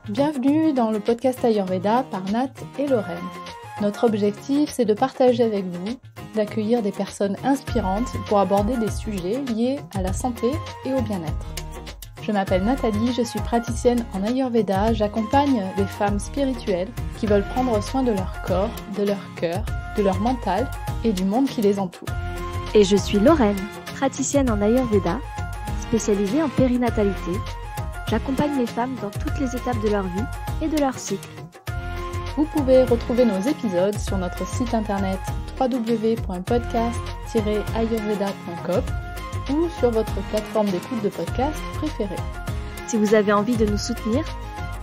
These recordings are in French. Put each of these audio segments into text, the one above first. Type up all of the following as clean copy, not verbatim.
Bienvenue dans le podcast Ayurveda par Nat et Lorraine. Notre objectif, c'est de partager avec vous, d'accueillir des personnes inspirantes pour aborder des sujets liés à la santé et au bien-être. Je m'appelle Nathalie, je suis praticienne en Ayurveda, j'accompagne des femmes spirituelles qui veulent prendre soin de leur corps, de leur cœur, de leur mental et du monde qui les entoure. Et je suis Lorraine, praticienne en Ayurveda, spécialisée en périnatalité. J'accompagne les femmes dans toutes les étapes de leur vie et de leur cycle. Vous pouvez retrouver nos épisodes sur notre site internet www.podcast-ayurveda.com ou sur votre plateforme d'écoute de podcast préférée. Si vous avez envie de nous soutenir,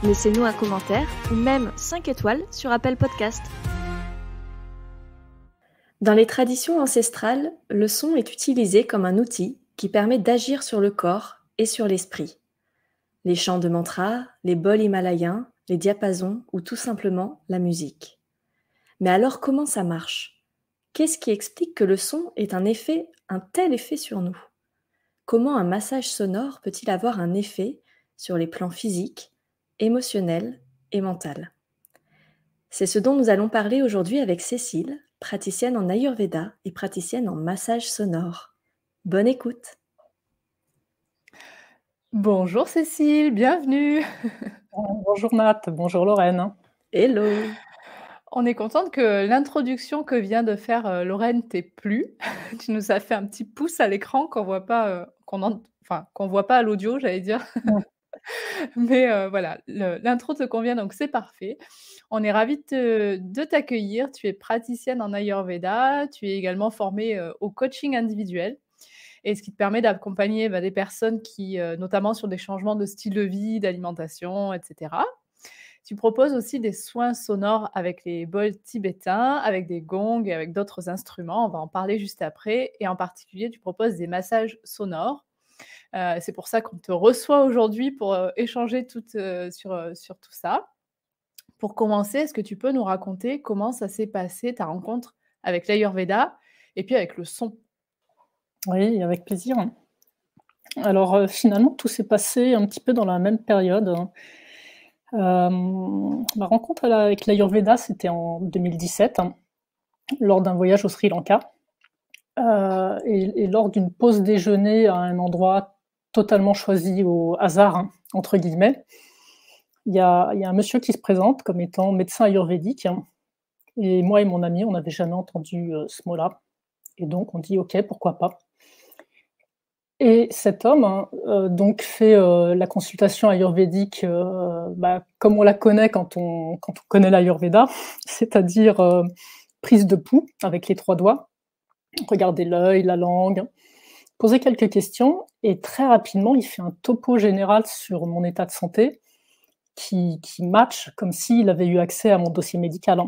laissez-nous un commentaire ou même 5 étoiles sur Apple Podcast. Dans les traditions ancestrales, le son est utilisé comme un outil qui permet d'agir sur le corps et sur l'esprit. Les chants de mantras, les bols himalayens, les diapasons ou tout simplement la musique. Mais alors comment ça marche ? Qu'est-ce qui explique que le son ait un tel effet sur nous ? Comment un massage sonore peut-il avoir un effet sur les plans physiques, émotionnels et mental ? C'est ce dont nous allons parler aujourd'hui avec Cécile, praticienne en Ayurveda et praticienne en massage sonore. Bonne écoute! Bonjour Cécile, bienvenue. Bonjour Nat, bonjour Lorraine. Hello. On est contente que l'introduction que vient de faire Lorraine t'ait plu. Tu nous as fait un petit pouce à l'écran qu'on voit pas, qu'on voit pas à l'audio, j'allais dire. Mais voilà, l'intro te convient, donc c'est parfait. On est ravis de t'accueillir. Tu es praticienne en Ayurveda, tu es également formée au coaching individuel. Et ce qui te permet d'accompagner des personnes qui, notamment sur des changements de style de vie, d'alimentation, etc. Tu proposes aussi des soins sonores avec les bols tibétains, avec des gongs et avec d'autres instruments. On va en parler juste après. Et en particulier, tu proposes des massages sonores. C'est pour ça qu'on te reçoit aujourd'hui pour échanger sur tout ça. Pour commencer, est-ce que tu peux nous raconter comment ça s'est passé, ta rencontre avec l'Ayurveda et puis avec le son ? Oui, avec plaisir. Alors finalement, tout s'est passé un petit peu dans la même période. Ma rencontre avec l'Ayurveda, c'était en 2017, lors d'un voyage au Sri Lanka. Et lors d'une pause déjeuner à un endroit totalement choisi au hasard, entre guillemets, il y a un monsieur qui se présente comme étant médecin ayurvédique. Et moi et mon ami, on n'avait jamais entendu ce mot-là. Et donc on dit « ok, pourquoi pas ». Et cet homme donc fait la consultation ayurvédique comme on la connaît quand on connaît l'Ayurveda, c'est-à-dire prise de pouls avec les 3 doigts, regarder l'œil, la langue, poser quelques questions et très rapidement il fait un topo général sur mon état de santé qui match comme s'il avait eu accès à mon dossier médical.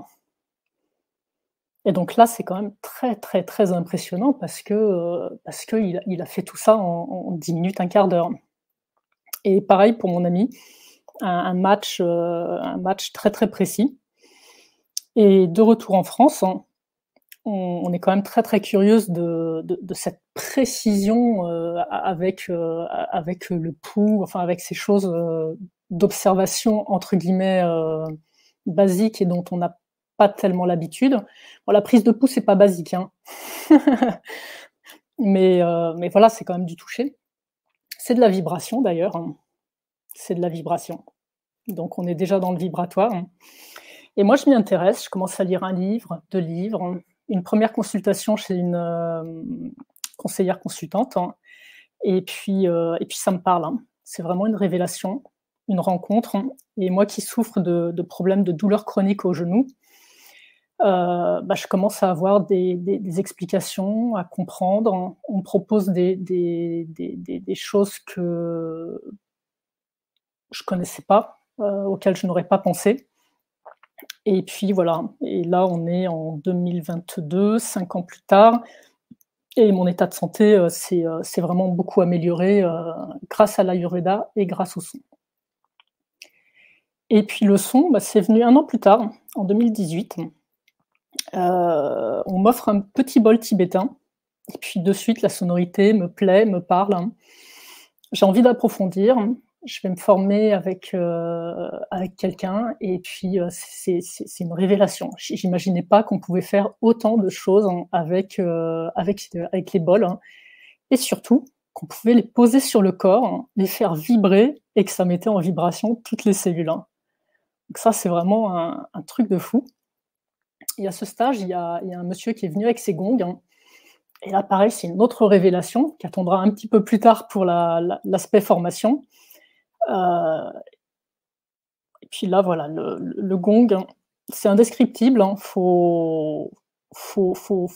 Et donc là, c'est quand même très, très, très impressionnant parce qu'il a fait tout ça en 10 minutes, un quart d'heure. Et pareil pour mon ami, un match très, très précis. Et de retour en France, on est quand même très, très curieuse de cette précision avec le pouls, enfin avec ces choses d'observation, entre guillemets, basiques et dont on n'a pas tellement l'habitude. Bon, la prise de pouls, c'est pas basique, mais voilà, c'est quand même du toucher. C'est de la vibration d'ailleurs, c'est de la vibration. Donc on est déjà dans le vibratoire. Et moi, je m'y intéresse, je commence à lire un livre, 2 livres, une première consultation chez une conseillère consultante, et puis ça me parle. C'est vraiment une révélation, une rencontre. Et moi qui souffre de problèmes de douleurs chroniques au genou, je commence à avoir des explications, à comprendre. On me propose des choses que je connaissais pas, auxquelles je n'aurais pas pensé. Et puis voilà, et là on est en 2022, 5 ans plus tard, et mon état de santé s'est vraiment beaucoup amélioré grâce à l'Ayurveda et grâce au son. Et puis le son, c'est venu 1 an plus tard, en 2018. On m'offre un petit bol tibétain, et puis de suite la sonorité me plaît, me parle. J'ai envie d'approfondir, je vais me former avec quelqu'un et puis c'est une révélation. J'imaginais pas qu'on pouvait faire autant de choses avec les bols, hein, et surtout qu'on pouvait les poser sur le corps, hein, les faire vibrer et que ça mettait en vibration toutes les cellules, hein. Donc ça, c'est vraiment un truc de fou. Et à ce stage, il y a un monsieur qui est venu avec ses gongs, hein, et là, pareil, c'est une autre révélation qui attendra un petit peu plus tard pour l'aspect formation. Et puis là, voilà, le gong, hein, c'est indescriptible, hein. Faut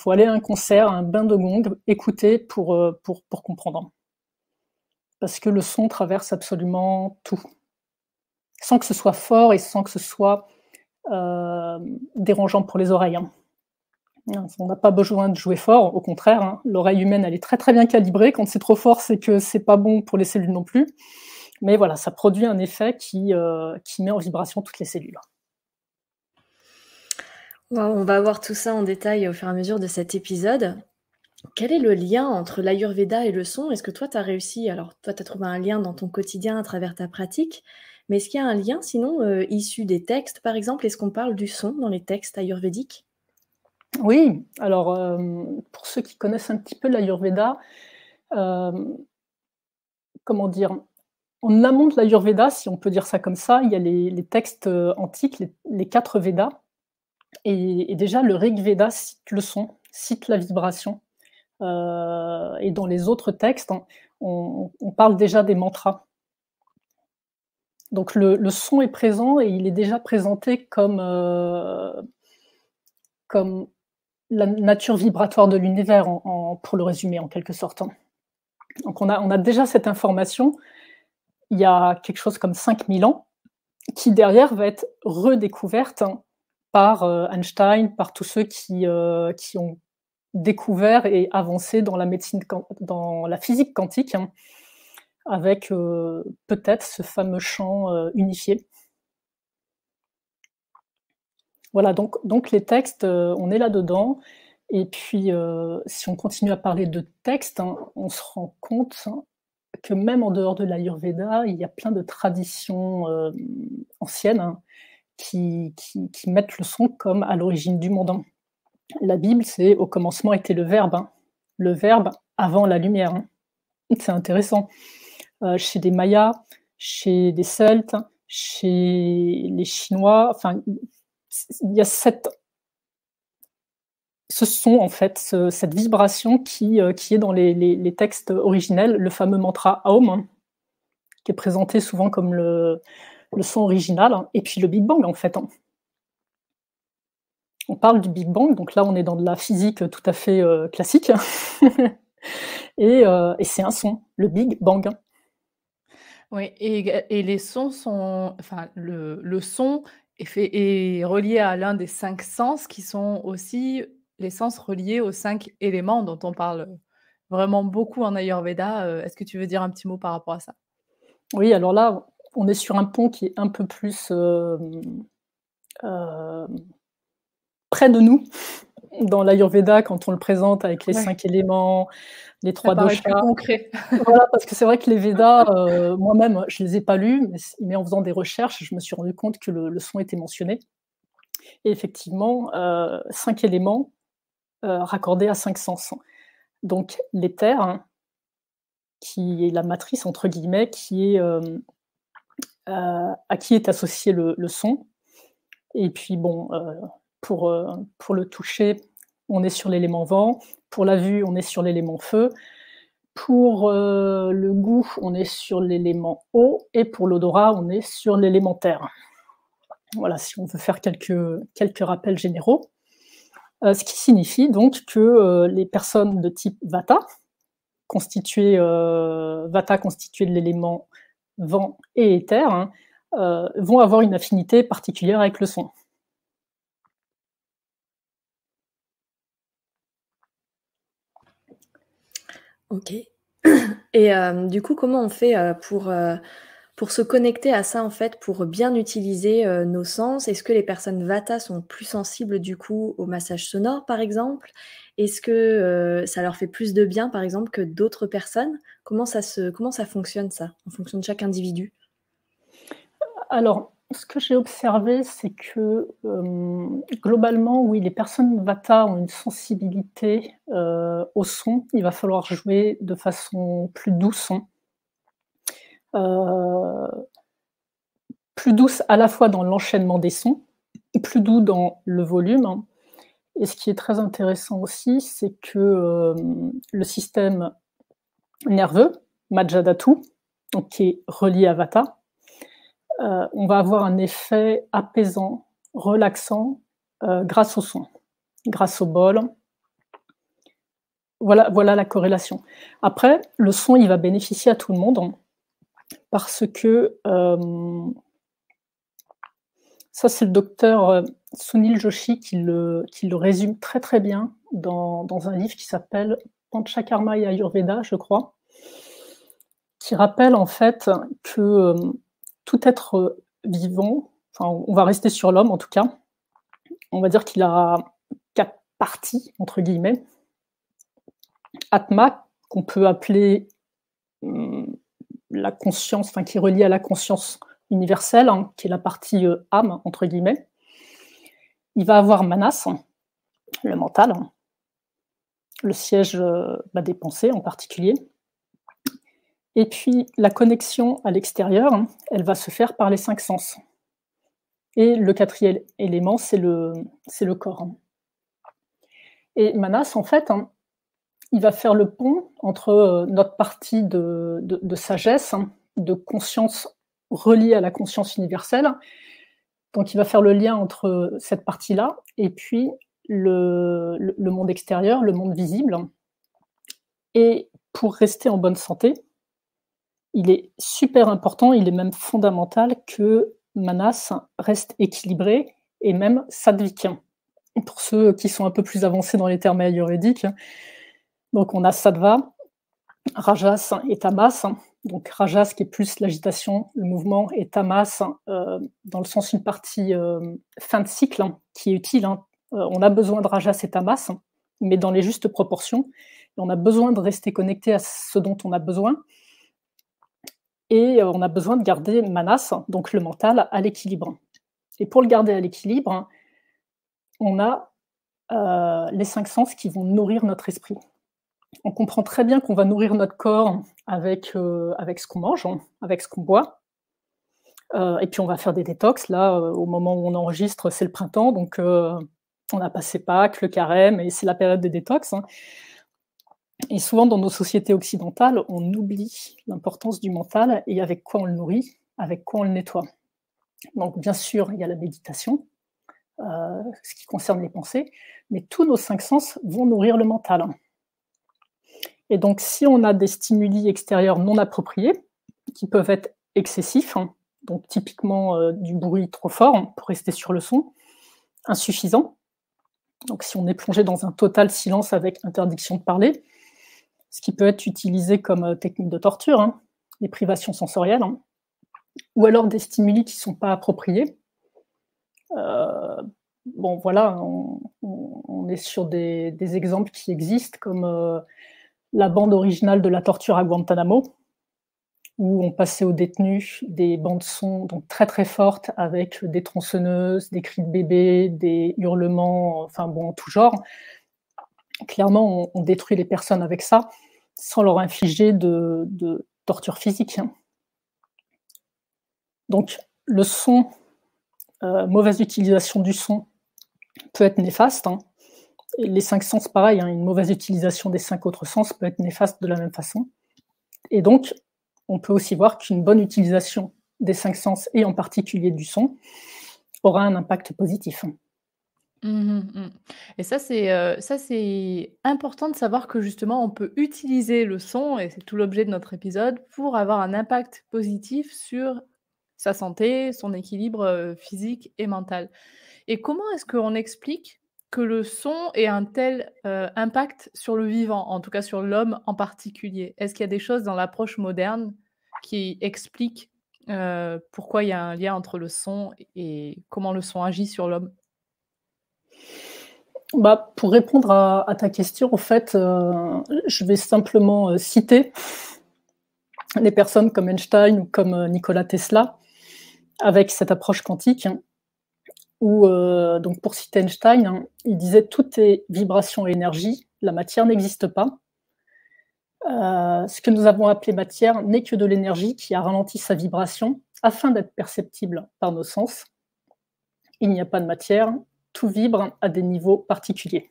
aller à un concert, à un bain de gong, écouter pour comprendre. Parce que le son traverse absolument tout. Sans que ce soit fort et sans que ce soit dérangeant pour les oreilles, hein. On n'a pas besoin de jouer fort, au contraire, hein. L'oreille humaine, elle est très très bien calibrée. Quand c'est trop fort, c'est que c'est pas bon pour les cellules non plus. Mais voilà, ça produit un effet qui met en vibration toutes les cellules. Wow, on va voir tout ça en détail au fur et à mesure de cet épisode. Quel est le lien entre l'Ayurveda et le son? Est-ce que toi, tu as réussi, alors toi, tu as trouvé un lien dans ton quotidien à travers ta pratique, mais est-ce qu'il y a un lien sinon issu des textes, par exemple? Est-ce qu'on parle du son dans les textes ayurvédiques? Oui, alors pour ceux qui connaissent un petit peu l'Ayurveda, comment dire? En amont de l'Ayurveda, si on peut dire ça comme ça, il y a les textes antiques, les 4 Védas, et déjà le Rig Veda cite le son, cite la vibration. Et dans les autres textes, on parle déjà des mantras. Donc le son est présent et il est déjà présenté comme la nature vibratoire de l'univers, pour le résumer en quelque sorte. Donc on a déjà cette information il y a quelque chose comme 5000 ans, qui derrière va être redécouverte par Einstein, par tous ceux qui ont découvert et avancé dans la médecine, dans la physique quantique, hein, avec peut-être ce fameux champ unifié. Voilà, donc les textes, on est là-dedans. Et puis, si on continue à parler de textes, hein, on se rend compte que même en dehors de l'Ayurveda, il y a plein de traditions anciennes, hein, qui mettent le son comme à l'origine du monde, hein. La Bible, c'est au commencement était le Verbe, hein, le Verbe avant la lumière, hein. C'est intéressant. Chez des Mayas, chez des Celtes, chez les Chinois, enfin, il y a ce son, en fait, cette vibration qui est dans les textes originels, le fameux mantra Aum, hein, qui est présenté souvent comme le son original, hein, et puis le Big Bang, en fait, hein. On parle du Big Bang, donc là on est dans de la physique tout à fait classique, et c'est un son, le Big Bang. Oui, et les sons sont, enfin, le son est relié à l'un des 5 sens qui sont aussi les sens reliés aux 5 éléments dont on parle vraiment beaucoup en Ayurveda. Est-ce que tu veux dire un petit mot par rapport à ça? Oui, alors là, on est sur un pont qui est un peu plus près de nous. Dans l'Ayurveda, quand on le présente avec les 5 éléments, les 3 paraît doshas. plus concret. Voilà, parce que c'est vrai que les Védas, moi-même, je les ai pas lus, mais en faisant des recherches, je me suis rendu compte que le son était mentionné. Et effectivement, 5 éléments raccordés à 5 sens. Donc l'éther, hein, qui est la matrice entre guillemets, à qui est associé le son. Et puis bon, pour le toucher, on est sur l'élément vent. Pour la vue, on est sur l'élément feu. Pour le goût, on est sur l'élément eau. Et pour l'odorat, on est sur l'élément terre. Voilà, si on veut faire quelques rappels généraux. Ce qui signifie donc que les personnes de type Vata, constituées de l'élément vent et éther, hein, vont avoir une affinité particulière avec le son. Ok. Et du coup, comment on fait pour se connecter à ça, en fait, pour bien utiliser nos sens? Est-ce que les personnes Vata sont plus sensibles, du coup, au massage sonore, par exemple? Est-ce que ça leur fait plus de bien, par exemple, que d'autres personnes? Comment ça fonctionne ça, en fonction de chaque individu? Alors, ce que j'ai observé, c'est que, globalement, oui, les personnes Vata ont une sensibilité, au son. Il va falloir jouer de façon plus douce, heu, plus douce à la fois dans l'enchaînement des sons, plus doux dans le volume. Et ce qui est très intéressant aussi, c'est que, le système nerveux, Majjadhatu, donc qui est relié à Vata, on va avoir un effet apaisant, relaxant, grâce au son, grâce au bol. Voilà la corrélation. Après, le son, il va bénéficier à tout le monde parce que, ça, c'est le docteur, Sunil Joshi qui le résume très, très bien dans un livre qui s'appelle Panchakarma et Ayurveda, je crois, qui rappelle en fait que, tout être, vivant, enfin, on va rester sur l'homme en tout cas, on va dire qu'il a 4 parties entre guillemets. Atma, qu'on peut appeler, mmh, la conscience, enfin qui est reliée à la conscience universelle, hein, qui est la partie, âme entre guillemets. Il va avoir Manas, le mental, le siège, des pensées en particulier. Et puis la connexion à l'extérieur, elle va se faire par les 5 sens. Et le 4e élément, c'est le corps. Et Manas, en fait, il va faire le pont entre, notre partie de sagesse, de conscience reliée à la conscience universelle. Donc il va faire le lien entre cette partie-là et puis le monde extérieur, le monde visible. Et pour rester en bonne santé, il est super important, il est même fondamental que Manas reste équilibré et même sattvik. Pour ceux qui sont un peu plus avancés dans les termes ayurvédiques, donc on a sattva, rajas et tamas. Donc rajas qui est plus l'agitation, le mouvement, et tamas dans le sens une partie fin de cycle qui est utile. On a besoin de rajas et tamas, mais dans les justes proportions. Et on a besoin de rester connecté à ce dont on a besoin. Et on a besoin de garder manas, donc le mental, à l'équilibre. Et pour le garder à l'équilibre, on a les 5 sens qui vont nourrir notre esprit. On comprend très bien qu'on va nourrir notre corps avec ce qu'on mange, avec ce qu'on boit. Et puis on va faire des détox. Là, au moment où on enregistre, c'est le printemps, donc on a passé Pâques, le carême, et c'est la période des détox. Et souvent, dans nos sociétés occidentales, on oublie l'importance du mental et avec quoi on le nourrit, avec quoi on le nettoie. Donc, bien sûr, il y a la méditation, ce qui concerne les pensées, mais tous nos 5 sens vont nourrir le mental. Et donc, si on a des stimuli extérieurs non appropriés, qui peuvent être excessifs, donc typiquement du bruit trop fort, pour rester sur le son, insuffisant, donc si on est plongé dans un total silence avec interdiction de parler, ce qui peut être utilisé comme technique de torture, les privations sensorielles, ou alors des stimuli qui ne sont pas appropriés. Bon, voilà, on est sur des exemples qui existent, comme la bande originale de la torture à Guantanamo, où on passait aux détenus des bandes son donc très très fortes avec des tronçonneuses, des cris de bébés, des hurlements, enfin bon, en tout genre. Clairement, on détruit les personnes avec ça, sans leur infliger de torture physique. Donc le son, mauvaise utilisation du son peut être néfaste. Et les 5 sens, pareil, une mauvaise utilisation des 5 autres sens peut être néfaste de la même façon. Et donc, on peut aussi voir qu'une bonne utilisation des 5 sens, et en particulier du son, aura un impact positif. Et ça, c'est important de savoir que justement, on peut utiliser le son, et c'est tout l'objet de notre épisode, pour avoir un impact positif sur sa santé, son équilibre, physique et mental. Et comment est-ce qu'on explique que le son ait un tel, impact sur le vivant, en tout cas sur l'homme en particulier? Est-ce qu'il y a des choses dans l'approche moderne qui expliquent, pourquoi il y a un lien entre le son et comment le son agit sur l'homme? Pour répondre à ta question, en fait, je vais simplement citer les personnes comme Einstein ou comme Nikola Tesla, avec cette approche quantique, où, donc pour citer Einstein, il disait: «Tout est vibration et énergie, la matière n'existe pas. Ce que nous avons appelé matière n'est que de l'énergie qui a ralenti sa vibration afin d'être perceptible par nos sens. Il n'y a pas de matière, tout vibre à des niveaux particuliers.»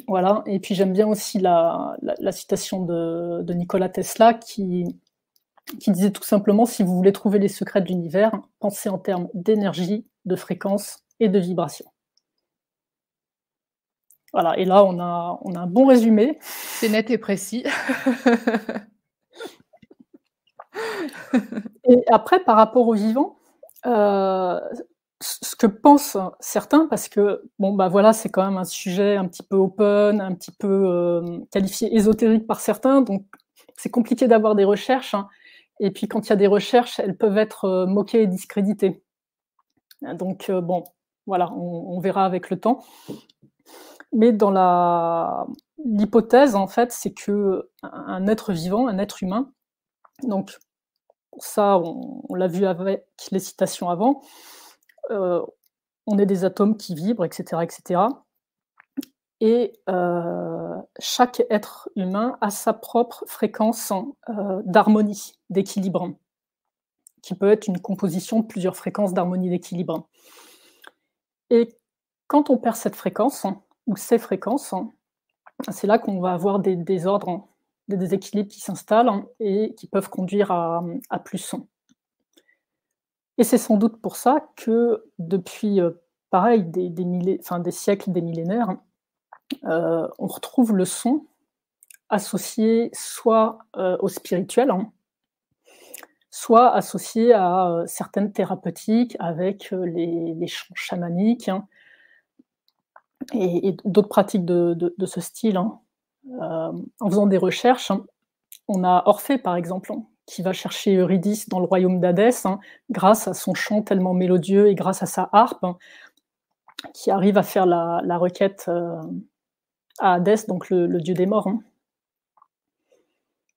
Voilà, et puis j'aime bien aussi la citation de Nikola Tesla qui disait tout simplement: «Si vous voulez trouver les secrets de l'univers, pensez en termes d'énergie, de fréquence et de vibration.» Voilà, et là on a un bon résumé. C'est net et précis. Et après, par rapport au vivant, ce que pensent certains, parce que voilà, c'est quand même un sujet un petit peu open, un petit peu qualifié ésotérique par certains, donc c'est compliqué d'avoir des recherches, hein. Et puis quand il y a des recherches, elles peuvent être moquées et discréditées. Donc voilà, on verra avec le temps. Mais dans l'hypothèse, en fait, c'est que un être vivant, un être humain, donc ça, on l'a vu avec les citations avant, on est des atomes qui vibrent, etc., etc. Et chaque être humain a sa propre fréquence d'harmonie, d'équilibre, qui peut être une composition de plusieurs fréquences d'harmonie, d'équilibre. Et quand on perd cette fréquence, ou ces fréquences, c'est là qu'on va avoir des désordres, des déséquilibres qui s'installent et qui peuvent conduire à plus. Et c'est sans doute pour ça que depuis, pareil, des siècles, des millénaires, on retrouve le son associé soit au spirituel, soit associé à certaines thérapeutiques avec les chants chamaniques, et d'autres pratiques de ce style. En faisant des recherches, on a Orphée, par exemple, qui va chercher Eurydice dans le royaume d'Hadès, grâce à son chant tellement mélodieux et grâce à sa harpe, qui arrive à faire la requête à Hadès, donc le dieu des morts.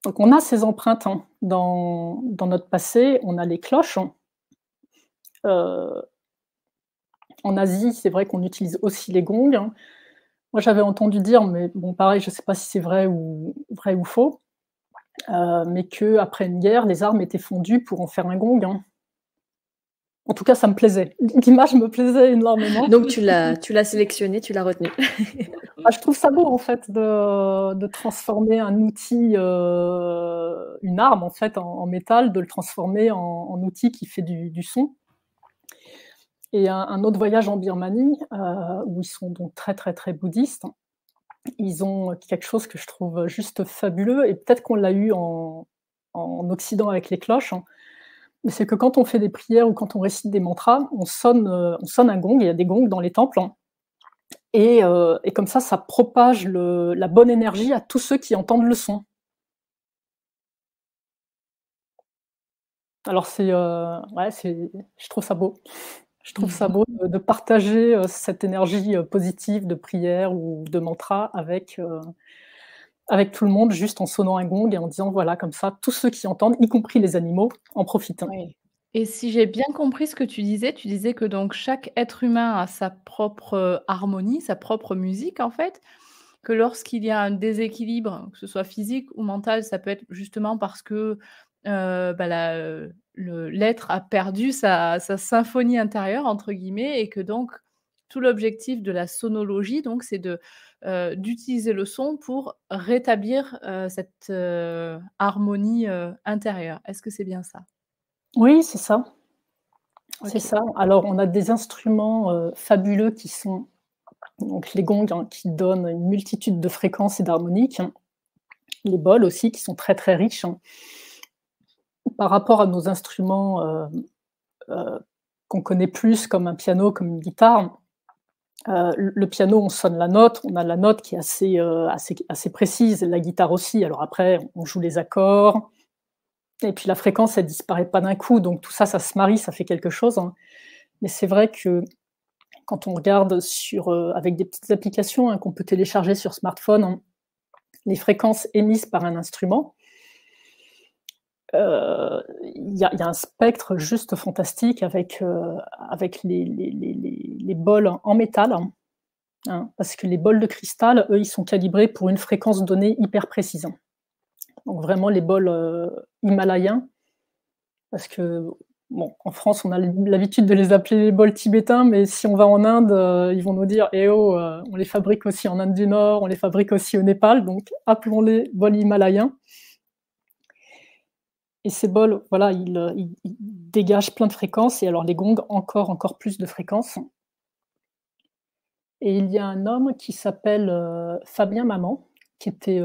Donc on a ces empreintes dans notre passé. On a les cloches. En Asie, c'est vrai qu'on utilise aussi les gongs. Moi, j'avais entendu dire, mais bon, pareil, je ne sais pas si c'est vrai ou faux, mais qu'après une guerre, les armes étaient fondues pour en faire un gong. En tout cas, ça me plaisait. L'image me plaisait énormément. Donc tu l'as sélectionné, tu l'as retenu. Je trouve ça beau, en fait, de transformer un outil, une arme, en fait, en métal, de le transformer en outil qui fait du son. Et un autre voyage en Birmanie, où ils sont donc très, très, très bouddhistes. Ils ont quelque chose que je trouve juste fabuleux, et peut-être qu'on l'a eu en Occident avec les cloches, mais c'est que quand on fait des prières ou quand on récite des mantras, on sonne un gong. Il y a des gongs dans les temples, et comme ça propage la bonne énergie à tous ceux qui entendent le son. Alors je trouve ça beau. Je trouve ça beau de partager cette énergie positive de prière ou de mantra avec tout le monde, juste en sonnant un gong et en disant voilà, comme ça, tous ceux qui entendent, y compris les animaux, en profitent. Oui. Et si j'ai bien compris ce que tu disais que donc chaque être humain a sa propre harmonie, sa propre musique en fait, que lorsqu'il y a un déséquilibre, que ce soit physique ou mental, ça peut être justement parce que l'être a perdu sa symphonie intérieure entre guillemets, et que donc tout l'objectif de la sonologie, donc, c'est d'utiliser le son pour rétablir cette harmonie intérieure. Est-ce que c'est bien ça? Oui, c'est ça. OK. C'est ça. Alors, on a des instruments fabuleux qui sont donc les gongs, qui donnent une multitude de fréquences et d'harmoniques. Les bols aussi, qui sont très, très riches. Par rapport à nos instruments qu'on connaît plus, comme un piano, comme une guitare, le piano, on sonne la note, on a la note qui est assez précise, la guitare aussi. Alors après, on joue les accords, et puis la fréquence, elle disparaît pas d'un coup, donc tout ça, ça se marie, ça fait quelque chose. Mais c'est vrai que quand on regarde avec des petites applications qu'on peut télécharger sur smartphone, les fréquences émises par un instrument, il y a un spectre juste fantastique avec les bols en métal, parce que les bols de cristal, eux, ils sont calibrés pour une fréquence donnée hyper précise. Donc vraiment les bols himalayens, parce que en France, on a l'habitude de les appeler les bols tibétains, mais si on va en Inde, ils vont nous dire on les fabrique aussi en Inde du Nord, on les fabrique aussi au Népal, donc appelons-les bols himalayens. Et ces bols, voilà, ils dégagent plein de fréquences, et alors les gongs, encore plus de fréquences. Et il y a un homme qui s'appelle Fabien Maman, qui était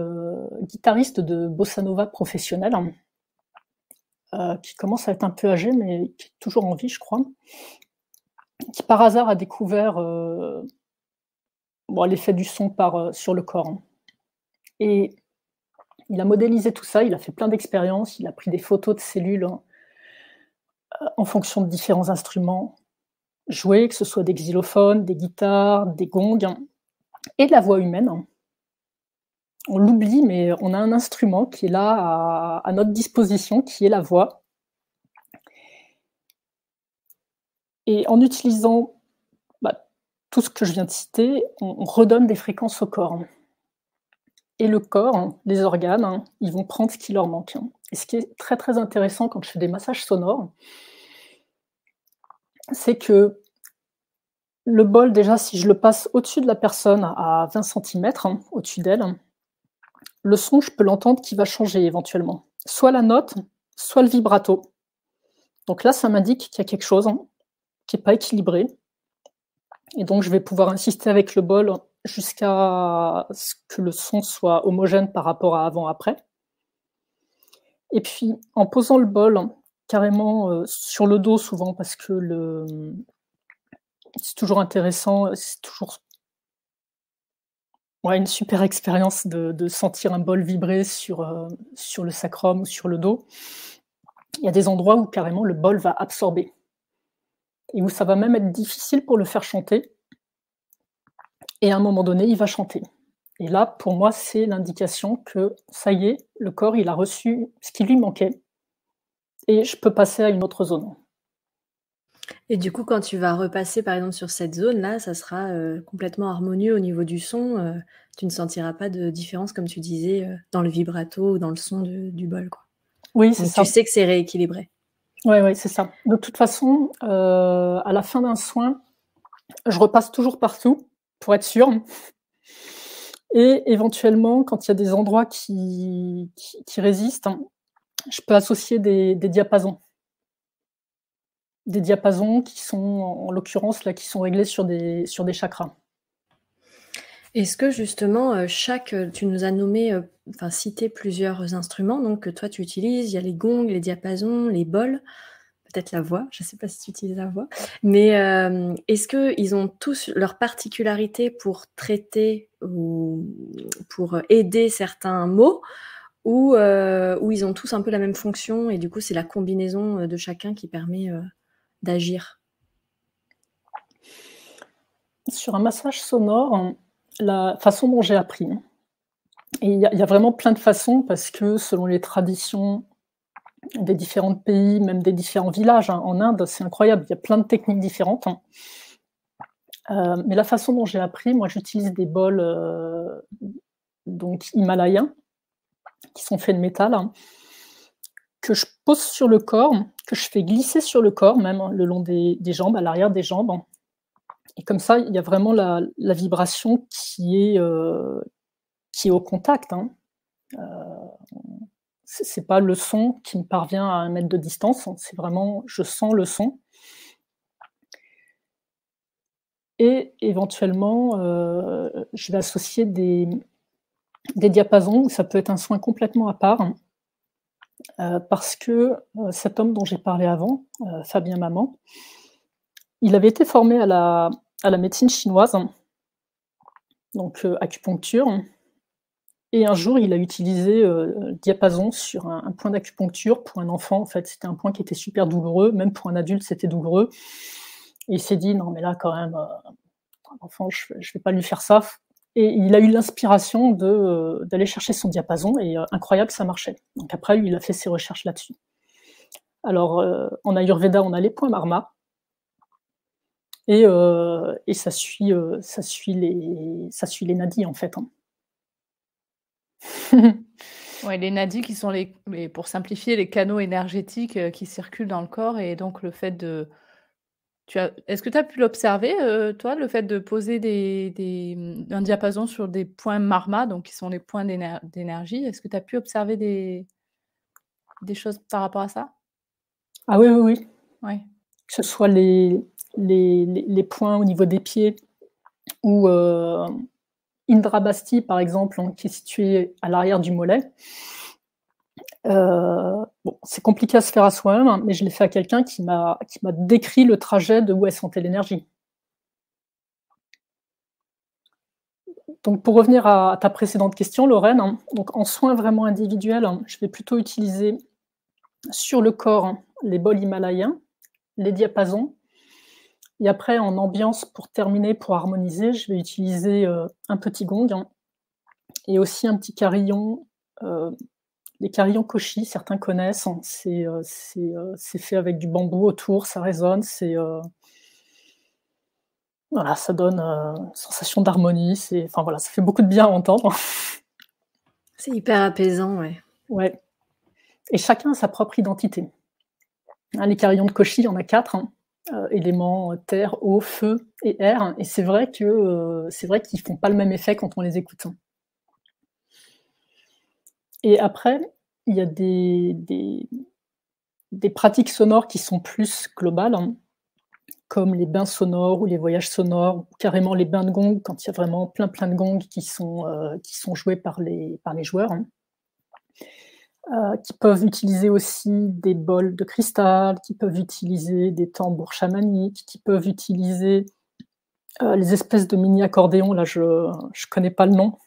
guitariste de bossa nova professionnel, qui commence à être un peu âgé, mais qui est toujours en vie, je crois, qui par hasard a découvert l'effet du son sur le corps. Et il a modélisé tout ça, il a fait plein d'expériences, il a pris des photos de cellules en fonction de différents instruments joués, que ce soit des xylophones, des guitares, des gongs, et de la voix humaine. On l'oublie, mais on a un instrument qui est là à notre disposition, qui est la voix. Et en utilisant tout ce que je viens de citer, on redonne des fréquences au corps. Et le corps, les organes, ils vont prendre ce qui leur manque. Et ce qui est très très intéressant quand je fais des massages sonores, c'est que le bol, déjà, si je le passe au-dessus de la personne à 20 cm, au-dessus d'elle, le son, je peux l'entendre qui va changer éventuellement. Soit la note, soit le vibrato. Donc là, ça m'indique qu'il y a quelque chose qui n'est pas équilibré. Et donc, je vais pouvoir insister avec le bol jusqu'à ce que le son soit homogène par rapport à avant-après. Et puis, en posant le bol carrément sur le dos souvent, parce que c'est toujours intéressant, c'est toujours une super expérience de sentir un bol vibrer sur le sacrum ou sur le dos. Il y a des endroits où carrément le bol va absorber et où ça va même être difficile pour le faire chanter. Et à un moment donné, il va chanter. Et là, pour moi, c'est l'indication que ça y est, le corps, il a reçu ce qui lui manquait et je peux passer à une autre zone. Et du coup, quand tu vas repasser, par exemple, sur cette zone-là, ça sera complètement harmonieux au niveau du son. Tu ne sentiras pas de différence, comme tu disais, dans le vibrato ou dans le son du bol, quoi. Oui, c'est ça. Tu sais que c'est rééquilibré. Oui, c'est ça. De toute façon, à la fin d'un soin, je repasse toujours partout pour être sûre. Et éventuellement, quand il y a des endroits qui résistent, je peux associer des diapasons. Des diapasons qui sont, en l'occurrence, là, qui sont réglés sur des chakras. Est-ce que justement, tu nous as cité plusieurs instruments donc, que toi tu utilises, il y a les gongs, les diapasons, les bols, peut-être la voix, je ne sais pas si tu utilises la voix, mais est-ce qu'ils ont tous leur particularité pour traiter ou pour aider certains mots ou ils ont tous un peu la même fonction et du coup c'est la combinaison de chacun qui permet d'agir? Sur un massage sonore, la façon dont j'ai appris, et il y a vraiment plein de façons parce que selon les traditions des différents pays, même des différents villages, en Inde, c'est incroyable, il y a plein de techniques différentes. Mais la façon dont j'ai appris, moi j'utilise des bols donc himalayens, qui sont faits de métal, que je pose sur le corps, que je fais glisser sur le corps, même le long des jambes, à l'arrière des jambes. Et comme ça, il y a vraiment la vibration qui est au contact. C'est pas le son qui me parvient à 1 mètre de distance, c'est vraiment, je sens le son. Et éventuellement, je vais associer des diapasons, où ça peut être un soin complètement à part, parce que cet homme dont j'ai parlé avant, Fabien Maman, il avait été formé à la médecine chinoise, donc acupuncture, et un jour il a utilisé diapason sur un point d'acupuncture pour un enfant. En fait, c'était un point qui était super douloureux, même pour un adulte c'était douloureux, Et il s'est dit: «Non mais là quand même, enfant, je vais pas lui faire ça». Et il a eu l'inspiration d'aller chercher son diapason et incroyable, ça marchait. Donc après, lui, il a fait ses recherches là-dessus. Alors, en Ayurveda, on a les points marma et ça suit les nadis, en fait, hein. Ouais, les nadis qui sont pour simplifier, les canaux énergétiques, qui circulent dans le corps et donc le fait de est-ce que tu as pu l'observer, toi, le fait de poser un diapason sur des points marma, donc qui sont les points d'énergie? Est-ce que tu as pu observer des choses par rapport à ça? Ah oui, oui, oui. Ouais. Que ce soit les points au niveau des pieds ou Indrabasti, par exemple, hein, qui est situé à l'arrière du mollet. Bon, c'est compliqué à se faire à soi-même, hein, mais je l'ai fait à quelqu'un qui m'a décrit le trajet de où elle sentait l'énergie. Donc pour revenir à ta précédente question, Lorraine, hein, donc en soins vraiment individuels, hein, je vais plutôt utiliser sur le corps, hein, les bols himalayens, les diapasons. Et après, en ambiance, pour terminer, pour harmoniser, je vais utiliser un petit gong, hein, et aussi un petit carillon. Les carillons koshi, certains connaissent, hein, c'est fait avec du bambou autour, ça résonne, voilà, ça donne une sensation d'harmonie. Enfin voilà, ça fait beaucoup de bien à entendre. C'est hyper apaisant, ouais. Ouais. Et chacun a sa propre identité. Hein, les carillons de koshi, il y en a 4, hein, éléments terre, eau, feu et air. Et c'est vrai qu'ils font pas le même effet quand on les écoute. Et après, il y a des pratiques sonores qui sont plus globales, hein, comme les bains sonores ou les voyages sonores, ou carrément les bains de gong, quand il y a vraiment plein de gongs qui sont joués par les joueurs, hein. Qui peuvent utiliser aussi des bols de cristal, qui peuvent utiliser des tambours chamaniques, qui peuvent utiliser les espèces de mini accordéons, là je connais pas le nom.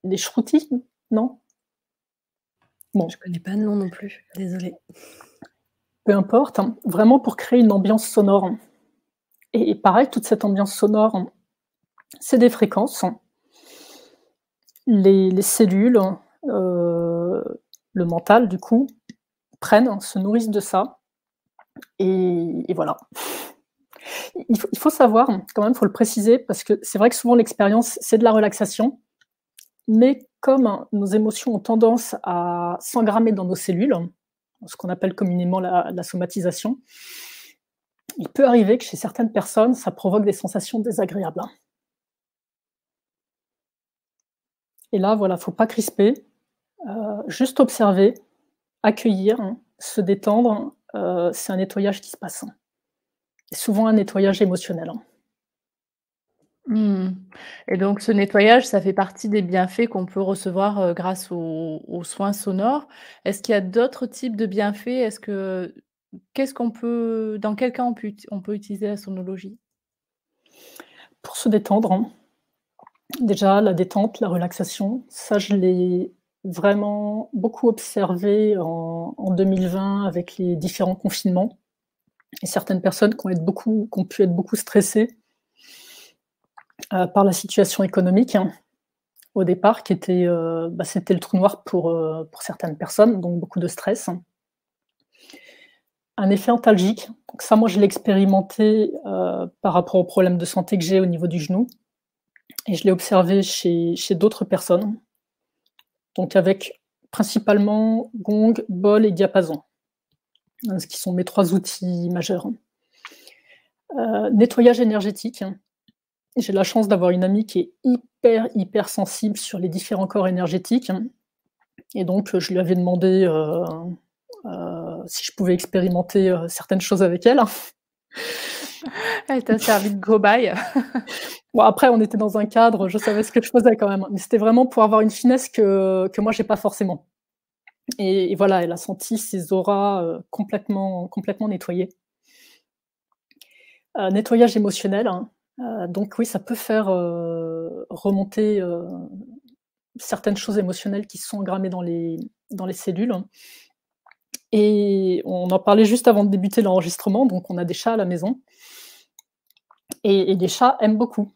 Les shrutis, non? Bon. Je connais pas le nom non plus, désolée. Peu importe, hein, vraiment pour créer une ambiance sonore. Et pareil, toute cette ambiance sonore, c'est des fréquences. Les cellules, le mental, du coup, se nourrissent de ça. Et voilà. Il faut savoir, quand même, il faut le préciser, parce que c'est vrai que souvent l'expérience, c'est de la relaxation, mais comme nos émotions ont tendance à s'engrammer dans nos cellules, ce qu'on appelle communément la somatisation, il peut arriver que chez certaines personnes, ça provoque des sensations désagréables. Et là, voilà, faut pas crisper, juste observer, accueillir, se détendre, c'est un nettoyage qui se passe. Et souvent un nettoyage émotionnel. Mmh. Et donc ce nettoyage, ça fait partie des bienfaits qu'on peut recevoir, grâce aux soins sonores. Est-ce qu'il y a d'autres types de bienfaits? Dans quel cas on peut utiliser la sonologie? Pour se détendre, déjà la détente, la relaxation, ça je l'ai vraiment beaucoup observé en 2020 avec les différents confinements et certaines personnes qui ont pu être beaucoup stressées par la situation économique, au départ, qui était, c'était le trou noir pour certaines personnes, donc beaucoup de stress. Un effet antalgique, donc ça moi je l'ai expérimenté par rapport aux problèmes de santé que j'ai au niveau du genou et je l'ai observé chez d'autres personnes, donc avec principalement gong, bol et diapason, ce qui sont mes 3 outils majeurs. Nettoyage énergétique. J'ai la chance d'avoir une amie qui est hyper sensible sur les différents corps énergétiques et donc je lui avais demandé si je pouvais expérimenter certaines choses avec elle. Elle t'a servi de cobaye. Bon, après, on était dans un cadre, je savais ce que je faisais quand même, mais c'était vraiment pour avoir une finesse que moi j'ai pas forcément. Et voilà, elle a senti ses auras complètement nettoyées. Nettoyage émotionnel, donc oui, ça peut faire remonter certaines choses émotionnelles qui sont engrammées dans les cellules. Et on en parlait juste avant de débuter l'enregistrement, donc on a des chats à la maison. Et les chats aiment beaucoup.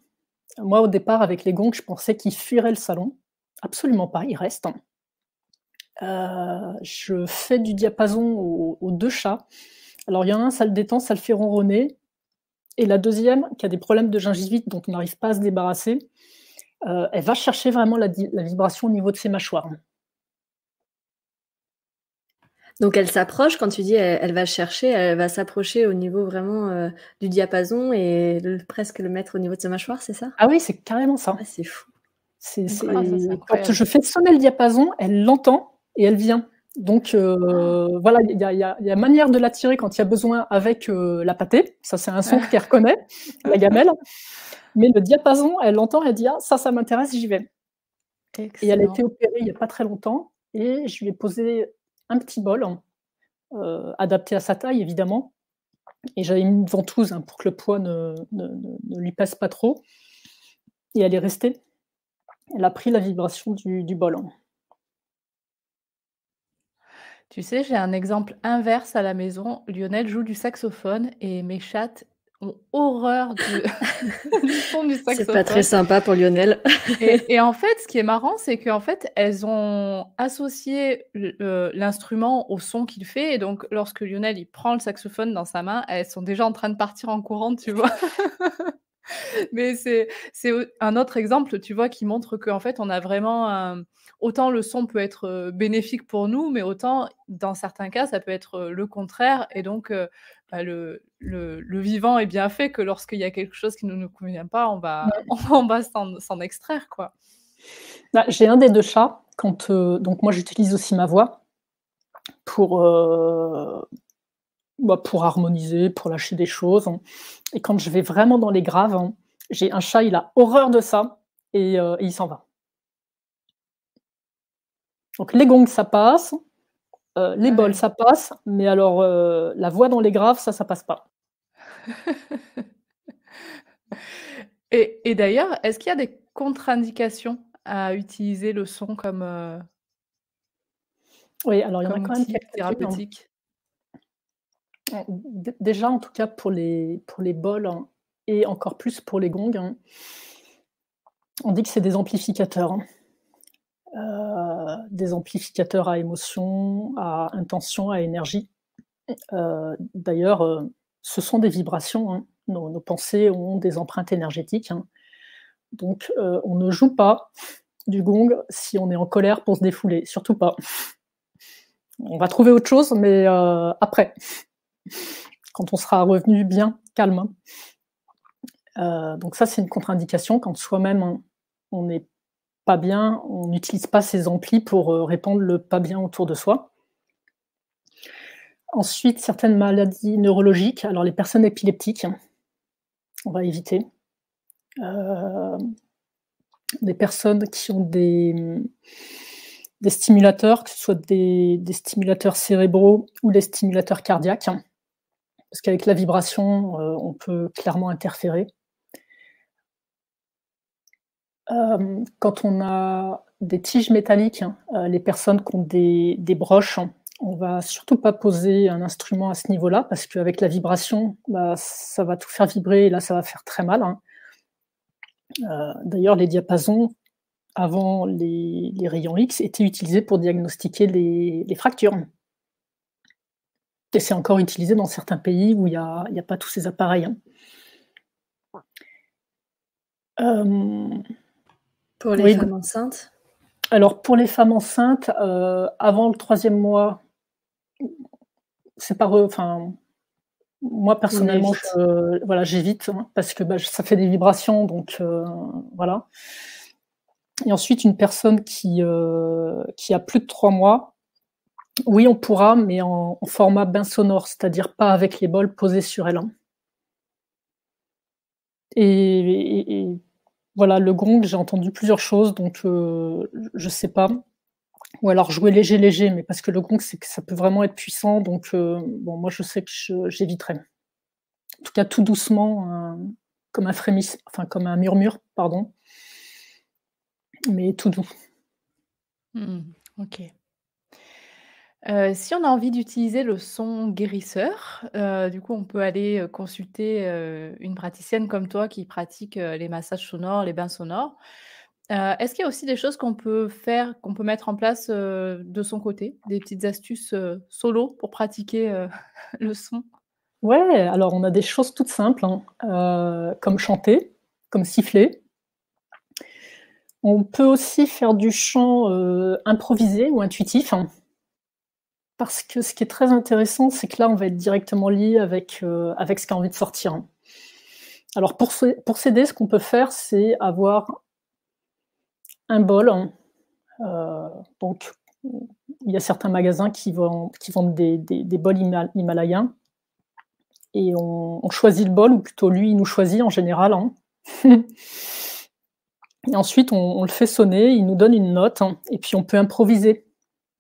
Moi, au départ, avec les gongs, je pensais qu'ils fuiraient le salon. Absolument pas, ils restent. Je fais du diapason aux 2 chats. Alors il y en a un, ça le détend, ça le fait ronronner, et la deuxième, qui a des problèmes de gingivite dont on n'arrive pas à se débarrasser, elle va chercher vraiment la vibration au niveau de ses mâchoires. Donc elle s'approche, quand tu dis elle va chercher, elle va s'approcher au niveau vraiment du diapason et presque le mettre au niveau de sa mâchoire, c'est ça? Ah oui, c'est carrément ça. Ah, c'est fou. C'est Ah, ça, c'est quand incroyable. je fais sonner le diapason, elle l'entend et elle vient. Donc voilà, il y a manière de l'attirer quand il y a besoin avec la pâtée. Ça, c'est un son qu'elle reconnaît, la gamelle. Mais le diapason, elle l'entend, elle dit: «Ah, ça m'intéresse, j'y vais». Et elle a Excellent. été opérée il y a pas très longtemps et je lui ai posé un petit bol, adapté à sa taille évidemment, et j'avais mis une ventouse, hein, pour que le poids ne lui pèse pas trop, et elle est restée. Elle a pris la vibration du bol. Tu sais, j'ai un exemple inverse à la maison. Lionel joue du saxophone et mes chattes ont horreur du son du C'est pas très saxophone. sympa pour Lionel. Et en fait, ce qui est marrant, c'est qu'en fait, elles ont associé l'instrument au son qu'il fait, et donc lorsque Lionel, il prend le saxophone dans sa main, elles sont déjà en train de partir en courant, tu vois? Mais c'est un autre exemple, tu vois, qui montre qu'en fait, on a vraiment autant le son peut être, bénéfique pour nous, mais autant, dans certains cas, ça peut être, le contraire, et donc bah, le vivant est bien fait que lorsqu'il y a quelque chose qui ne nous convient pas, on va Ouais. on va s'en extraire, quoi. Bah, j'ai un des 2 chats quand, donc moi j'utilise aussi ma voix pour, pour harmoniser, pour lâcher des choses, hein, et quand je vais vraiment dans les graves, hein, j'ai un chat, il a horreur de ça, et il s'en va. Donc les gongs, ça passe, les bols, Ouais. ça passe, mais alors, la voix dans les graves, ça passe pas. Et d'ailleurs, est-ce qu'il y a des contre-indications à utiliser le son Oui, alors il y en a comme quand même outil quelques-unes, hein. thérapeutique? Déjà, en tout cas pour les bols, hein, et encore plus pour les gongs, hein, on dit que c'est des amplificateurs, hein. Des amplificateurs à émotion, à intention, à énergie. D'ailleurs, ce sont des vibrations, hein. Nos pensées ont des empreintes énergétiques, hein. Donc, on ne joue pas du gong si on est en colère pour se défouler, surtout pas. On va trouver autre chose, mais après, quand on sera revenu bien calme. Donc ça, c'est une contre-indication quand soi-même on n'est pas bien, on n'utilise pas ces amplis pour répandre le pas bien autour de soi. Ensuite, certaines maladies neurologiques, alors les personnes épileptiques, on va éviter. Des personnes qui ont des stimulateurs, que ce soit des stimulateurs cérébraux ou des stimulateurs cardiaques, parce qu'avec la vibration, on peut clairement interférer. Quand on a des tiges métalliques, les personnes qui ont des broches, on va surtout pas poser un instrument à ce niveau-là, parce qu'avec la vibration, bah, ça va tout faire vibrer et là, ça va faire très mal, hein. D'ailleurs, les diapasons, avant les rayons X, étaient utilisés pour diagnostiquer les fractures. Et c'est encore utilisé dans certains pays où il y a pas tous ces appareils, hein. Pour les Oui, femmes enceintes? alors pour les femmes enceintes, avant le 3e mois, c'est pas enfin, moi On personnellement, évite. voilà, j'évite, hein, parce que, bah, ça fait des vibrations, donc voilà. Et ensuite une personne qui a plus de 3 mois, oui, on pourra, mais en format bain sonore, c'est-à-dire pas avec les bols posés sur elle, hein. Et voilà, le gong, j'ai entendu plusieurs choses, donc je sais pas. Ou alors jouer léger, léger, mais parce que le gong, c'est que ça peut vraiment être puissant, donc bon, moi, je sais que j'éviterai. En tout cas, tout doucement, comme un enfin, comme un murmure, pardon, mais tout doux. Mmh. OK. Si on a envie d'utiliser le son guérisseur, du coup, on peut aller, consulter, une praticienne comme toi qui pratique, les massages sonores, les bains sonores. Est-ce qu'il y a aussi des choses qu'on peut faire, qu'on peut mettre en place, de son côté? Des petites astuces, solo pour pratiquer, le son? Ouais, alors on a des choses toutes simples, hein, comme chanter, comme siffler. On peut aussi faire du chant, improvisé ou intuitif, hein, parce que ce qui est très intéressant, c'est que là, on va être directement lié avec ce qui a envie de sortir, hein. Alors pour s'aider, ce qu'on peut faire, c'est avoir un bol, hein, donc il y a certains magasins qui vendent des bols himalayens et on choisit le bol ou plutôt lui, il nous choisit en général, hein. Et ensuite on le fait sonner, il nous donne une note, hein, et puis on peut improviser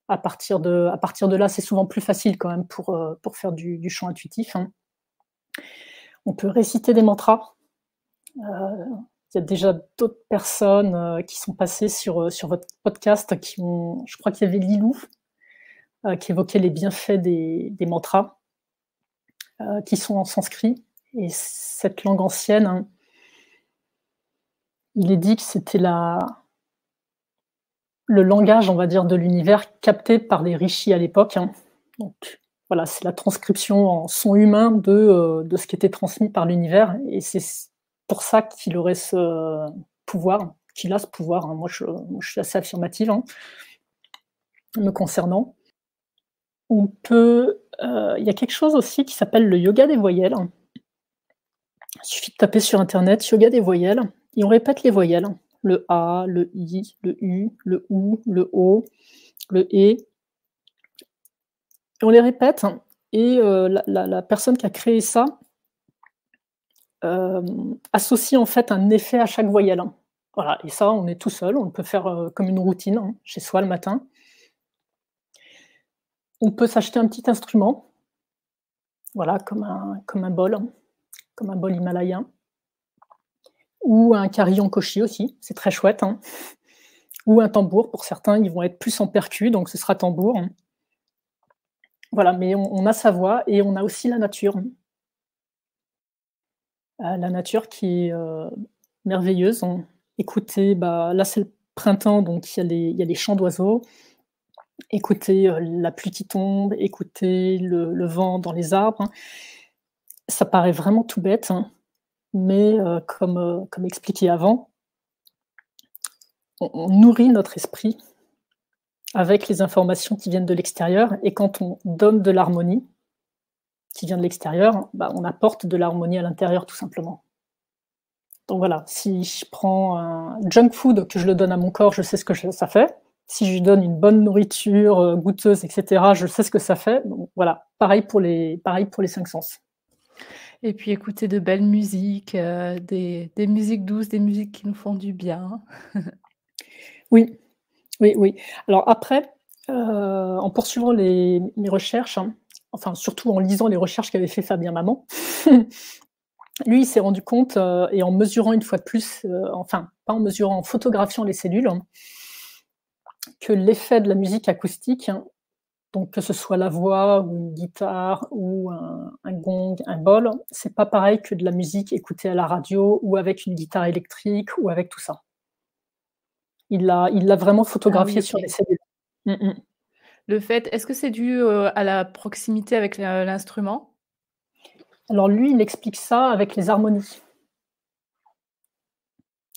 à partir de là. C'est souvent plus facile quand même pour faire du chant intuitif, hein. On peut réciter des mantras. Il y a déjà d'autres personnes, qui sont passées sur votre podcast je crois qu'il y avait Lilou, qui évoquait les bienfaits des mantras, qui sont en sanskrit, et cette langue ancienne, hein, il est dit que c'était le langage, on va dire, de l'univers capté par les rishis à l'époque, hein. Donc voilà, c'est la transcription en son humain de ce qui était transmis par l'univers, et c'est pour ça qu'il aurait ce pouvoir, qu'il a ce pouvoir, hein. Moi, je suis assez affirmative, hein, me concernant. On peut, il y a quelque chose aussi qui s'appelle le yoga des voyelles. Il suffit de taper sur internet yoga des voyelles et on répète les voyelles. Le A, le I, le U, le OU, le O, le E. Et on les répète, et la personne qui a créé ça associe en fait un effet à chaque voyelle. Voilà, et ça, on est tout seul, on peut faire comme une routine, hein, chez soi le matin. On peut s'acheter un petit instrument, voilà, comme un bol himalayen, ou un carillon koshi aussi, c'est très chouette, hein. Ou un tambour, pour certains, ils vont être plus en percu, donc ce sera tambour. Voilà, mais on a sa voix et on a aussi la nature. La nature qui est merveilleuse. Écoutez, là c'est le printemps, donc il y a les chants d'oiseaux. Écoutez la pluie qui tombe, écoutez le vent dans les arbres, hein. Ça paraît vraiment tout bête, hein, mais comme expliqué avant, on nourrit notre esprit avec les informations qui viennent de l'extérieur, et quand on donne de l'harmonie qui vient de l'extérieur, on apporte de l'harmonie à l'intérieur, tout simplement. Donc voilà, si je prends un junk food, que je le donne à mon corps, je sais ce que ça fait. Si je lui donne une bonne nourriture, goûteuse, etc., je sais ce que ça fait. Donc voilà, pareil pour les 5 sens. Et puis écouter de belles musiques, des musiques douces, des musiques qui nous font du bien. Oui, oui, oui. Alors après, en poursuivant mes recherches, hein, enfin surtout en lisant les recherches qu'avait fait Fabien Maman, lui, il s'est rendu compte, et en mesurant une fois de plus, enfin pas en mesurant, en photographiant les cellules, hein, que l'effet de la musique acoustique, hein, donc que ce soit la voix ou une guitare ou un gong, un bol, c'est pas pareil que de la musique écoutée à la radio ou avec une guitare électrique ou avec tout ça. Il l'a vraiment photographié sur les cellules. Le fait Est-ce que c'est dû, à la proximité avec l'instrument? Alors lui, il explique ça avec les harmonies.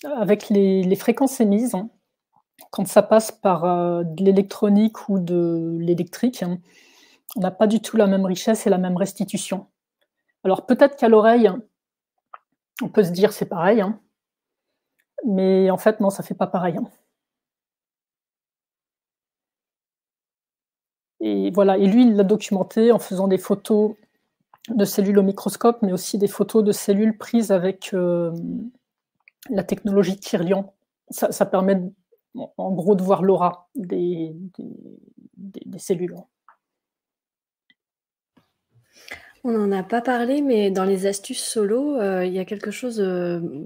Avec les fréquences émises, hein, quand ça passe par, de l'électronique ou de l'électrique, hein, on n'a pas du tout la même richesse et la même restitution. Alors peut-être qu'à l'oreille, on peut se dire: «C'est pareil», hein, mais en fait non, ça fait pas pareil, hein. Et voilà, et lui, il l'a documenté en faisant des photos de cellules au microscope, mais aussi des photos de cellules prises avec, la technologie Kirlian. Ça permet en gros de voir l'aura des cellules. On n'en a pas parlé, mais dans les astuces solo, il y a quelque chose,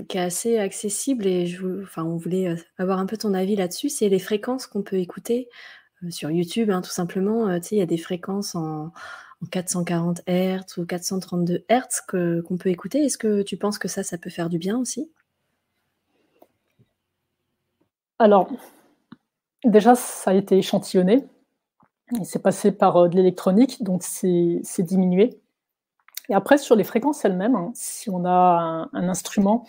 qui est assez accessible, et on voulait, avoir un peu ton avis là-dessus. C'est les fréquences qu'on peut écouter, sur YouTube, hein, tout simplement, tu sais, il y a des fréquences en 440 Hz ou 432 Hz qu'on peut écouter. Est-ce que tu penses que ça peut faire du bien aussi? Alors, déjà, ça a été échantillonné. Il s'est passé par de l'électronique, donc c'est diminué. Et après, sur les fréquences elles-mêmes, hein, si on a un instrument,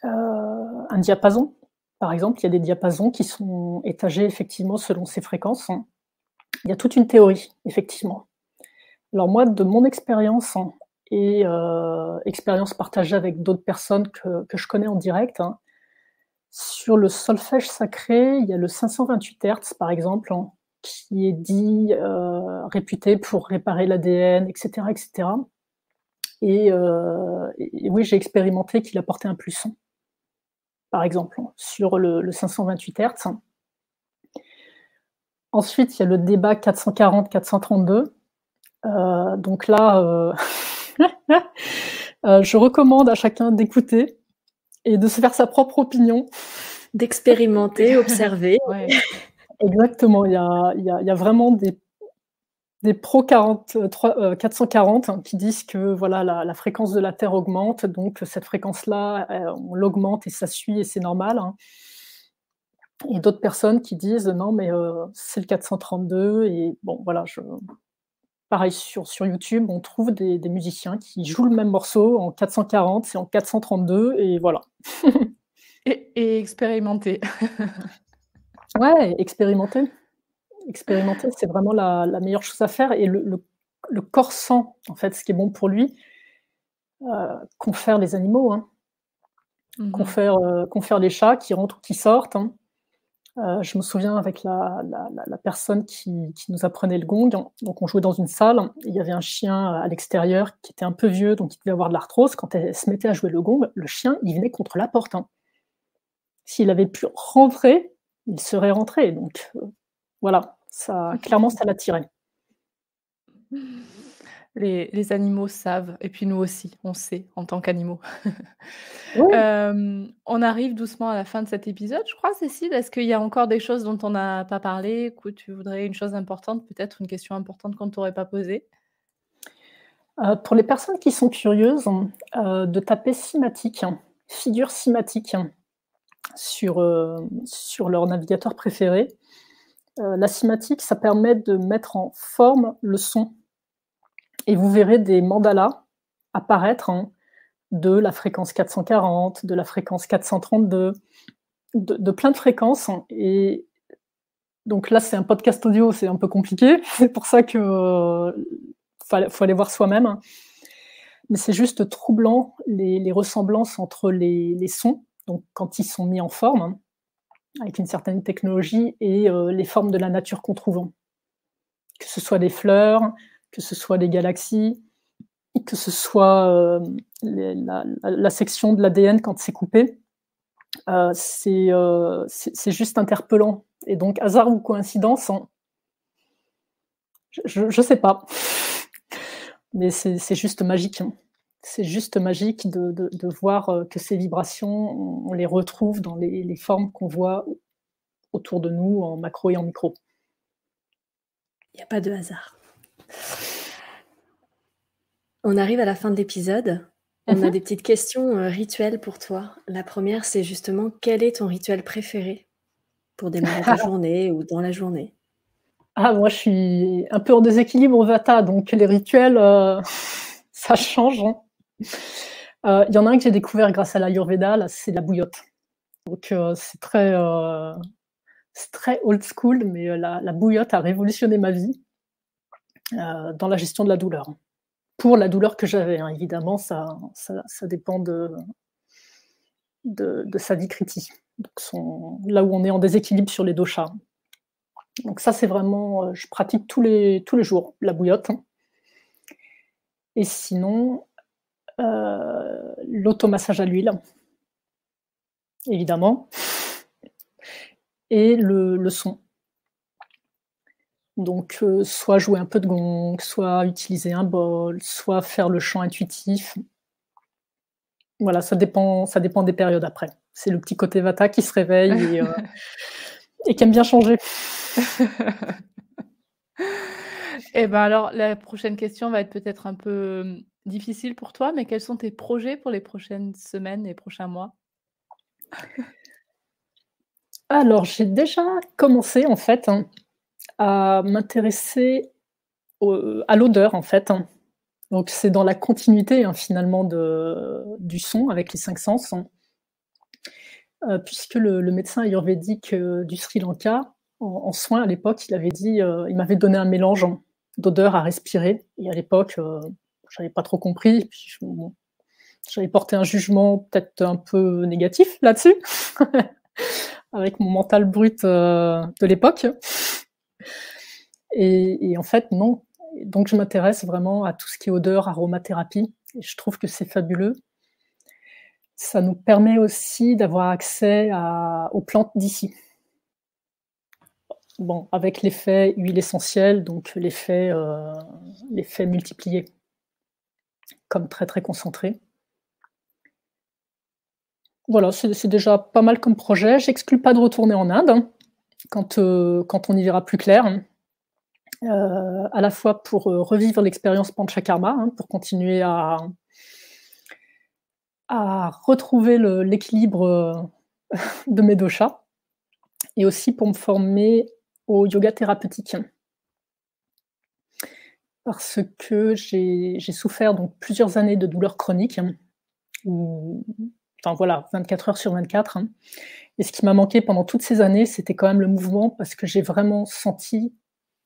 un diapason, par exemple, il y a des diapasons qui sont étagés effectivement selon ces fréquences. Il y a toute une théorie, effectivement. Alors moi, de mon expérience et expérience partagée avec d'autres personnes que je connais en direct, hein, sur le solfège sacré, il y a le 528 Hz, par exemple, qui est dit réputé pour réparer l'ADN, etc., etc. Et oui, j'ai expérimenté qu'il apportait un plus, par exemple, sur le 528 Hz. Ensuite, il y a le débat 440-432. Donc là, je recommande à chacun d'écouter et de se faire sa propre opinion. D'expérimenter, observer. Ouais. Exactement, il y a vraiment des pros 440 hein, qui disent que voilà, la fréquence de la Terre augmente, donc cette fréquence-là, on l'augmente et ça suit et c'est normal. Hein. Et d'autres personnes qui disent non, mais c'est le 432. Et bon, voilà, pareil, sur YouTube, on trouve des musiciens qui jouent le même morceau en 440 et en 432, et voilà. Et expérimenter. Ouais, expérimenter. Expérimenter, c'est vraiment la meilleure chose à faire. Et le corps sent, en fait, ce qui est bon pour lui, confère les animaux, hein. Confère les chats qui rentrent ou qui sortent. Hein. Je me souviens avec la personne qui nous apprenait le gong, donc on jouait dans une salle, il y avait un chien à l'extérieur qui était un peu vieux, donc il devait avoir de l'arthrose. Quand elle se mettait à jouer le gong, le chien, il venait contre la porte. Hein. S'il avait pu rentrer, il serait rentré. Donc voilà, clairement, ça l'attirait. Les animaux savent et puis nous aussi, on sait en tant qu'animaux. Oui. On arrive doucement à la fin de cet épisode, je crois, Cécile. Est-ce qu'il y a encore des choses dont on n'a pas parlé, que tu voudrais une chose importante, peut-être une question importante qu'on ne t'aurait pas posée? Pour les personnes qui sont curieuses, de taper cymatique, figure cymatique, sur leur navigateur préféré. La cymatique, ça permet de mettre en forme le son. Et vous verrez des mandalas apparaître de la fréquence 440, de la fréquence 432, de plein de fréquences. Et donc là, c'est un podcast audio, c'est un peu compliqué. C'est pour ça que faut aller voir soi-même. Mais c'est juste troublant les ressemblances entre les sons, donc quand ils sont mis en forme, avec une certaine technologie, et les formes de la nature qu'on trouve. Que ce soit des fleurs, que ce soit des galaxies, que ce soit la section de l'ADN quand c'est coupé, c'est juste interpellant. Et donc, hasard ou coïncidence, je sais pas. Mais c'est juste magique. C'est juste magique de voir que ces vibrations, on les retrouve dans les formes qu'on voit autour de nous, en macro et en micro. Il n'y a pas de hasard. On arrive à la fin de l'épisode. On a des petites questions rituelles pour toi. La première, c'est justement, quel est ton rituel préféré pour démarrer ta journée ou dans la journée? Ah, moi, je suis un peu en déséquilibre Vata, donc les rituels, ça change. Il y en a un que j'ai découvert grâce à l'Ayurveda, là, c'est la bouillotte. Donc, c'est très old school, mais la bouillotte a révolutionné ma vie dans la gestion de la douleur. Pour la douleur que j'avais, hein, évidemment, ça dépend de sa vikriti, donc là où on est en déséquilibre sur les doshas. Donc ça, c'est vraiment, je pratique tous les jours, la bouillotte. Et sinon, l'automassage à l'huile, évidemment, et le son. Donc, soit jouer un peu de gong, soit utiliser un bol, soit faire le chant intuitif. Voilà, ça dépend des périodes après. C'est le petit côté Vata qui se réveille et qui aime bien changer. Et ben alors, la prochaine question va être peut-être un peu difficile pour toi, mais quels sont tes projets pour les prochaines semaines et prochains mois? Alors, j'ai déjà commencé en fait, à m'intéresser à l'odeur en fait. Donc c'est dans la continuité, finalement du son avec les 5 sens, puisque le médecin ayurvédique, du Sri Lanka, en soins à l'époque, il avait dit, il m'avait donné un mélange d'odeurs à respirer et à l'époque, j'avais pas trop compris, puis bon, j'avais porté un jugement peut-être un peu négatif là-dessus, avec mon mental brut, de l'époque et en fait non. Donc je m'intéresse vraiment à tout ce qui est odeur, aromathérapie et je trouve que c'est fabuleux. Ça nous permet aussi d'avoir accès aux plantes d'ici. Bon, avec l'effet huile essentielle, donc l'effet multiplié, comme très, très concentré. Voilà, c'est déjà pas mal comme projet. J'exclus pas de retourner en Inde, quand on y verra plus clair, à la fois pour, revivre l'expérience Panchakarma, pour continuer à retrouver l'équilibre, de mes doshas et aussi pour me former au yoga thérapeutique. Parce que j'ai souffert donc plusieurs années de douleurs chroniques, enfin voilà, 24 heures sur 24, et ce qui m'a manqué pendant toutes ces années, c'était quand même le mouvement parce que j'ai vraiment senti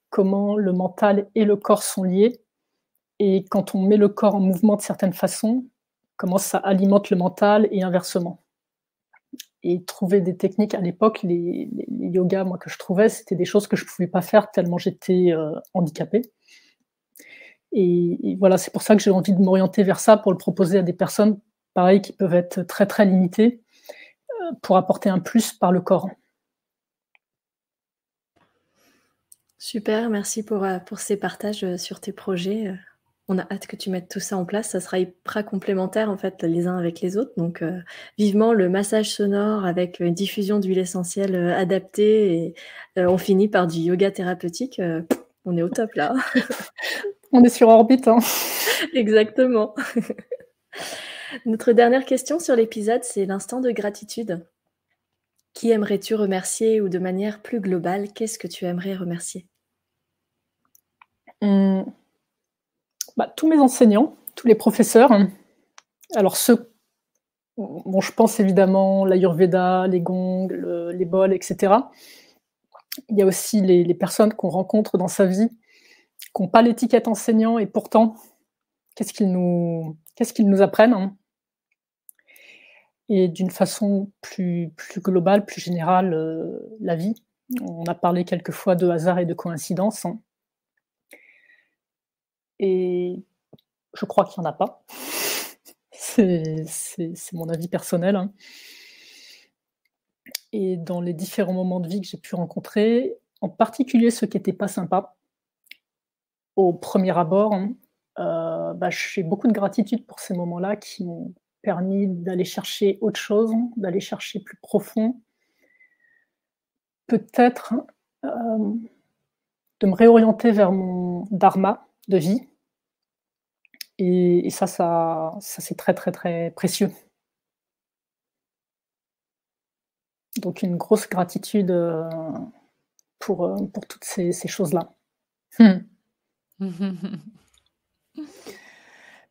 comment le mental et le corps sont liés et quand on met le corps en mouvement de certaines façons, comment ça alimente le mental et inversement. Et trouver des techniques à l'époque, les yogas moi que je trouvais, c'était des choses que je pouvais pas faire tellement j'étais, handicapée. Et voilà, c'est pour ça que j'ai envie de m'orienter vers ça, pour le proposer à des personnes, pareil, qui peuvent être très, très limitées, pour apporter un plus par le corps. Super, merci pour ces partages, sur tes projets. On a hâte que tu mettes tout ça en place. Ça sera hyper complémentaire, en fait, les uns avec les autres. Donc, vivement le massage sonore avec une diffusion d'huile essentielle, adaptée et on finit par du yoga thérapeutique. On est au top là. On est sur orbite, hein. Exactement. Notre dernière question sur l'épisode, c'est l'instant de gratitude. Qui aimerais-tu remercier ou de manière plus globale, qu'est-ce que tu aimerais remercier? Tous mes enseignants, tous les professeurs. Alors ceux, bon, je pense évidemment l'Ayurveda, les gongs, les bols, etc. Il y a aussi les personnes qu'on rencontre dans sa vie, qui n'ont pas l'étiquette enseignant et pourtant, qu'est-ce qu'ils nous apprennent, et d'une façon plus globale, plus générale, la vie. On a parlé quelquefois de hasard et de coïncidence, et je crois qu'il n'y en a pas. C'est mon avis personnel. Et dans les différents moments de vie que j'ai pu rencontrer, en particulier ceux qui n'étaient pas sympas, au premier abord, j'ai beaucoup de gratitude pour ces moments-là qui m'ont permis d'aller chercher autre chose, d'aller chercher plus profond. Peut-être, de me réorienter vers mon dharma de vie. Et ça c'est très, très, très précieux. Donc une grosse gratitude, pour toutes ces choses-là.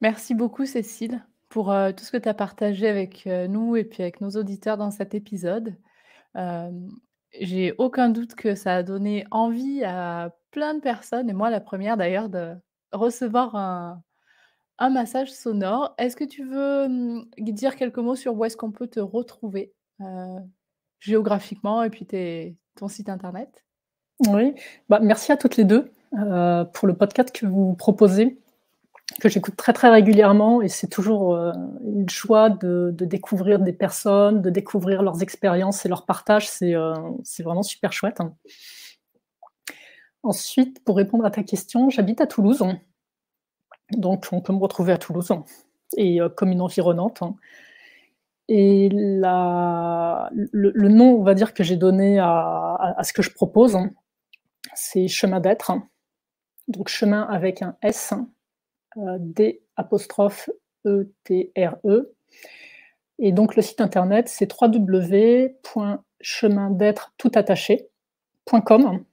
Merci beaucoup Cécile pour, tout ce que tu as partagé avec, nous et puis avec nos auditeurs dans cet épisode. J'ai aucun doute que ça a donné envie à plein de personnes et moi la première d'ailleurs de recevoir un massage sonore. Est-ce que tu veux, dire quelques mots sur où est-ce qu'on peut te retrouver, géographiquement et puis ton site internet? Oui, merci à toutes les 2, pour le podcast que vous proposez, que j'écoute très, très régulièrement et c'est toujours, une joie de découvrir des personnes, de découvrir leurs expériences et leurs partages. C'est vraiment super chouette. Ensuite, pour répondre à ta question, j'habite à Toulouse, donc on peut me retrouver à Toulouse et communes environnantes. Et le nom, on va dire, que j'ai donné à ce que je propose, c'est Chemin d'être. Donc chemin avec un S, D''ETRE. Et donc le site internet, c'est www.chemindêtre.com.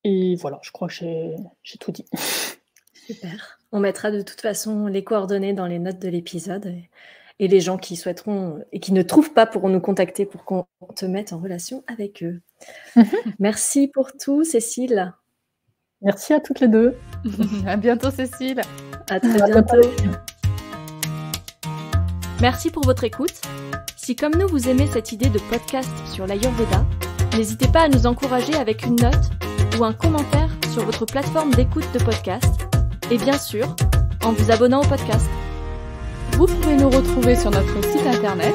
Et voilà, je crois que j'ai tout dit. Super. On mettra de toute façon les coordonnées dans les notes de l'épisode. Et les gens qui souhaiteront et qui ne trouvent pas pourront nous contacter pour qu'on te mette en relation avec eux. Merci pour tout, Cécile. Merci à toutes les deux. À bientôt, Cécile. À très bientôt. Merci pour votre écoute. Si comme nous vous aimez cette idée de podcast sur l'Ayurveda, n'hésitez pas à nous encourager avec une note ou un commentaire sur votre plateforme d'écoute de podcast et bien sûr en vous abonnant au podcast. Vous pouvez nous retrouver sur notre site internet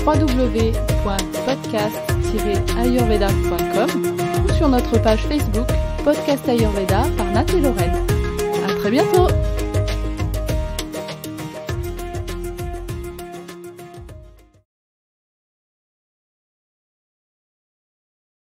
www.podcast-ayurveda.com ou sur notre page Facebook Podcast Ayurveda par Nat et Lorraine. À très bientôt!